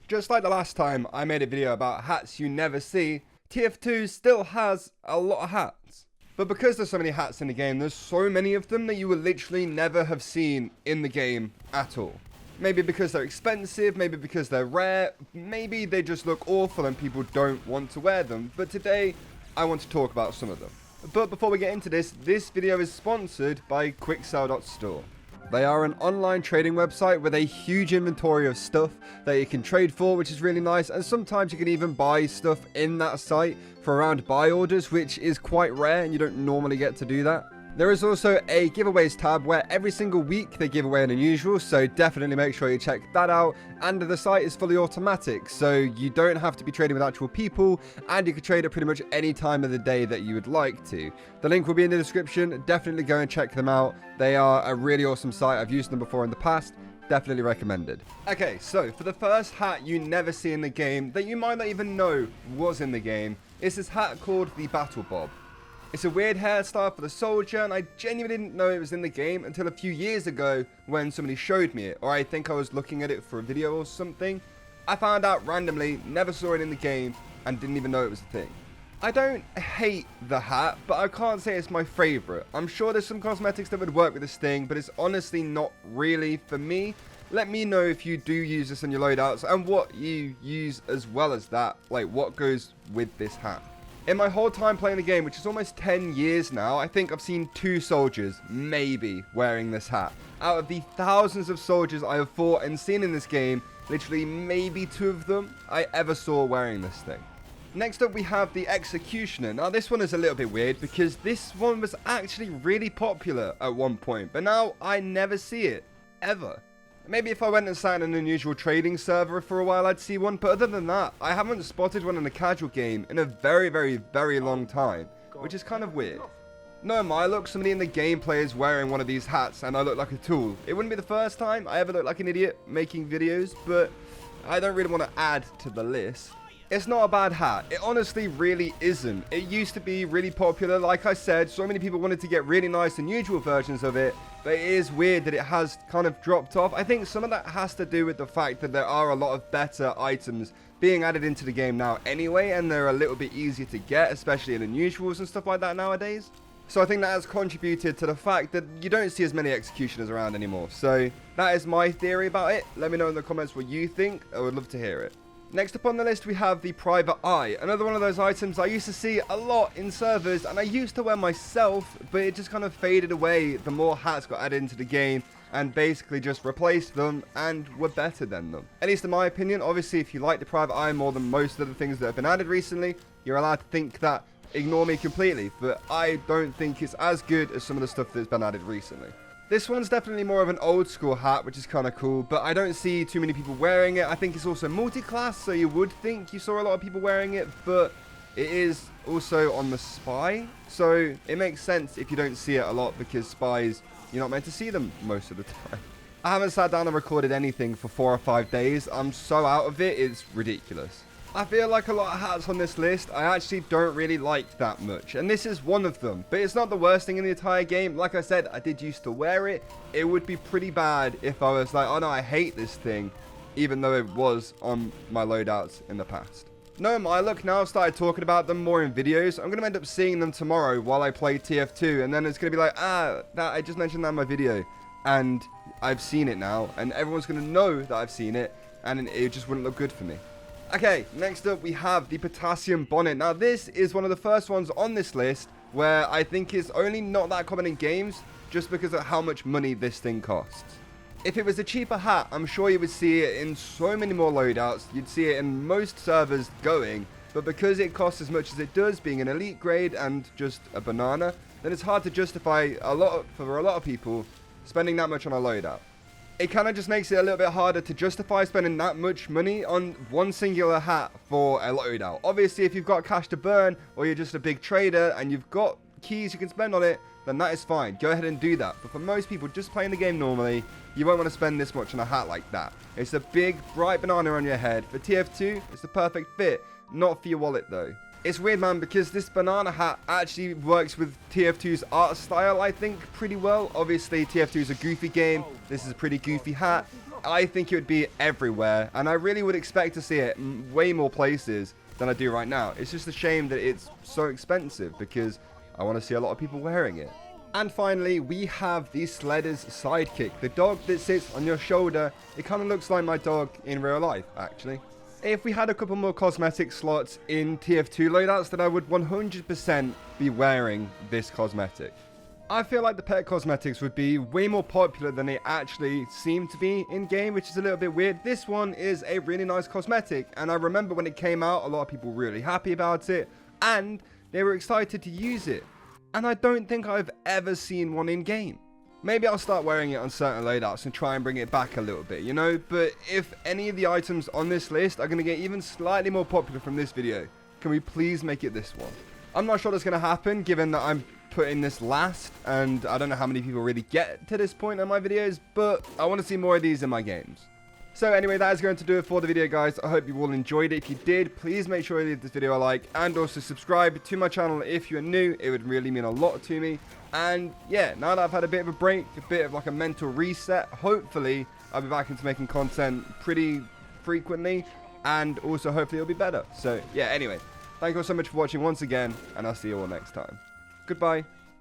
Just like the last time I made a video about hats you never see, TF2 still has a lot of hats. But because there's so many hats in the game, there's so many of them that you will literally never have seen in the game at all. Maybe because they're expensive, maybe because they're rare, maybe they just look awful and people don't want to wear them. But today, I want to talk about some of them. But before we get into this video is sponsored by Quicksell.store. They are an online trading website with a huge inventory of stuff that you can trade for, which is really nice. And sometimes you can even buy stuff in that site for around buy orders, which is quite rare and you don't normally get to do that. There is also a giveaways tab where every single week they give away an unusual, so definitely make sure you check that out. And the site is fully automatic, so you don't have to be trading with actual people, and you can trade at pretty much any time of the day that you would like to. The link will be in the description. Definitely go and check them out. They are a really awesome site. I've used them before in the past. Definitely recommended. Okay, so for the first hat you never see in the game, that you might not even know was in the game, is this hat called the Battle Bob. It's a weird hairstyle for the soldier, and I genuinely didn't know it was in the game until a few years ago when somebody showed me it, or I think I was looking at it for a video or something. I found out randomly, never saw it in the game, and didn't even know it was a thing. I don't hate the hat, but I can't say it's my favorite. I'm sure there's some cosmetics that would work with this thing, but it's honestly not really for me. Let me know if you do use this in your loadouts, and what you use as well as that, like what goes with this hat. In my whole time playing the game, which is almost 10 years now, I think I've seen 2 soldiers, maybe, wearing this hat. Out of the thousands of soldiers I have fought and seen in this game, literally maybe 2 of them I ever saw wearing this thing. Next up we have the Executioner. Now this one is a little bit weird because this one was actually really popular at one point, but now I never see it, ever. Maybe if I went and sat in an unusual trading server for a while, I'd see one. But other than that, I haven't spotted one in a casual game in a very, very, very long time, which is kind of weird. No, my look, somebody in the gameplay is wearing one of these hats, and I look like a tool. It wouldn't be the first time I ever looked like an idiot making videos, but I don't really want to add to the list. It's not a bad hat. It honestly really isn't. It used to be really popular. Like I said, so many people wanted to get really nice unusual versions of it. But it is weird that it has kind of dropped off. I think some of that has to do with the fact that there are a lot of better items being added into the game now anyway. And they're a little bit easier to get, especially in unusuals and stuff like that nowadays. So I think that has contributed to the fact that you don't see as many executioners around anymore. So that is my theory about it. Let me know in the comments what you think. I would love to hear it. Next up on the list we have the Private Eye, another one of those items I used to see a lot in servers and I used to wear myself, but it just kind of faded away the more hats got added into the game and basically just replaced them and were better than them. At least in my opinion. Obviously if you like the Private Eye more than most of the things that have been added recently, you're allowed to think that. Ignore me completely, but I don't think it's as good as some of the stuff that's been added recently. This one's definitely more of an old school hat, which is kind of cool, but I don't see too many people wearing it. I think it's also multi-class, so you would think you saw a lot of people wearing it, but it is also on the spy, so it makes sense if you don't see it a lot, because spies, you're not meant to see them most of the time. I haven't sat down and recorded anything for 4 or 5 days. I'm so out of it, it's ridiculous. I feel like a lot of hats on this list I actually don't really like that much, and this is one of them, but it's not the worst thing in the entire game. Like I said, I did used to wear it. It would be pretty bad if I was like, oh no, I hate this thing, even though it was on my loadouts in the past. No, my look, now I've started talking about them more in videos. I'm going to end up seeing them tomorrow while I play TF2, and then it's going to be like, I just mentioned that in my video, and I've seen it now, and everyone's going to know that I've seen it, and it just wouldn't look good for me. Okay, next up we have the Potassium Bonnet. Now this is one of the first ones on this list where I think it's only not that common in games just because of how much money this thing costs. If it was a cheaper hat, I'm sure you would see it in so many more loadouts. You'd see it in most servers going, but because it costs as much as it does, being an elite grade and just a banana, then it's hard to justify for a lot of people spending that much on a loadout. It kind of just makes it a little bit harder to justify spending that much money on one singular hat for a loadout. Obviously, if you've got cash to burn, or you're just a big trader and you've got keys you can spend on it, then that is fine. Go ahead and do that. But for most people just playing the game normally, you won't want to spend this much on a hat like that. It's a big, bright banana on your head. For TF2, it's the perfect fit. Not for your wallet though. It's weird, man, because this banana hat actually works with TF2's art style, I think, pretty well. Obviously, TF2 is a goofy game. This is a pretty goofy hat. I think it would be everywhere, and I really would expect to see it way more places than I do right now. It's just a shame that it's so expensive because I want to see a lot of people wearing it. And finally, we have the Sledder's sidekick, the dog that sits on your shoulder. It kind of looks like my dog in real life, actually. If we had a couple more cosmetic slots in TF2 loadouts, then I would 100% be wearing this cosmetic. I feel like the pet cosmetics would be way more popular than they actually seem to be in-game, which is a little bit weird. This one is a really nice cosmetic, and I remember when it came out, a lot of people were really happy about it, and they were excited to use it. And I don't think I've ever seen one in-game. Maybe I'll start wearing it on certain loadouts and try and bring it back a little bit, you know? But if any of the items on this list are going to get even slightly more popular from this video, can we please make it this one? I'm not sure that's going to happen, given that I'm putting this last, and I don't know how many people really get to this point in my videos, but I want to see more of these in my games. So anyway, that is going to do it for the video, guys. I hope you all enjoyed it. If you did, please make sure you leave this video a like, and also subscribe to my channel if you're new. It would really mean a lot to me. And yeah, now that I've had a bit of a break, a bit of like a mental reset, hopefully I'll be back into making content pretty frequently, and also hopefully it'll be better. So yeah, anyway, thank you all so much for watching once again, and I'll see you all next time. Goodbye.